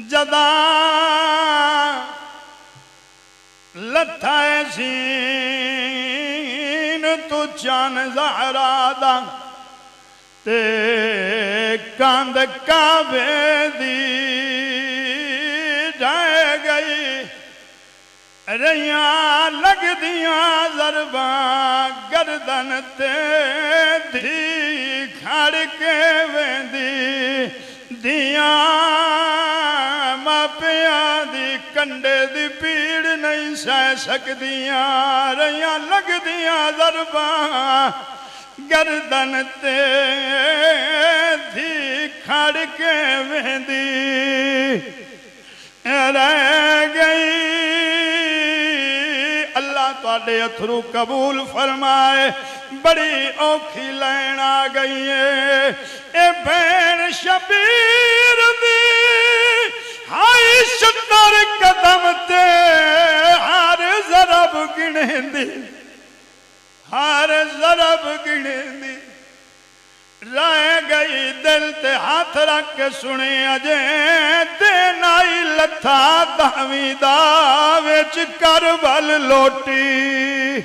جدا لتھا سین تو چان زہرا دا تے کاند کعبے دی جائے گئی ریاں لگ دیاں ضرباں گردن تے دھی کھڑ کے ویندی دیاں ماپیاں دی کنڈے دی پیڑ نہیں سہ سکدیاں ریاں لگ دیاں ضرباں گردن تے دھی کھڑ کے ویندی رہ گئی اللہ تواڈے اتھرو قبول فرمائے بڑی اوکھی لین آ گئی ہے اے بین شبیر دی ہائی 70 قدم تے ہر ضرب گنے دی ہر ضرب گنے دی رہ گئی دل تے ہاتھ رکھ کے سنے اجے دین آئی لتھا دہویں دا وچ کربل لوٹی